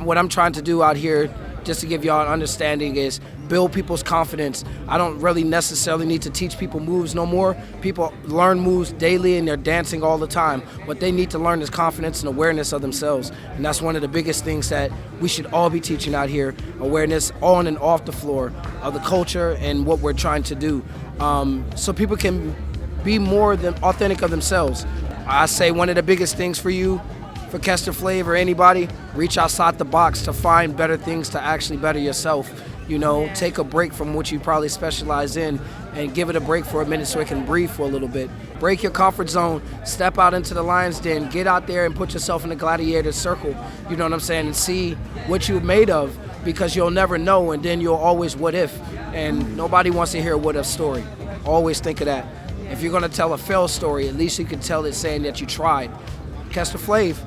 What I'm trying to do out here, just to give y'all an understanding, is build people's confidence. I don't really necessarily need to teach people moves no more. People learn moves daily and they're dancing all the time. What they need to learn is confidence and awareness of themselves. And that's one of the biggest things that we should all be teaching out here. Awareness on and off the floor of the culture and what we're trying to do. So people can be more than authentic of themselves. I say one of the biggest things for you, for Kester Flava or anybody, reach outside the box to find better things to actually better yourself. You know, take a break from what you probably specialize in and give it a break for a minute so it can breathe for a little bit. Break your comfort zone, step out into the lion's den, get out there and put yourself in the Gladiators circle, you know what I'm saying, and see what you're made of, because you'll never know, and then you'll always what if, and nobody wants to hear a what if story. Always think of that. If you're gonna tell a fail story, at least you can tell it saying that you tried. Kester Flava.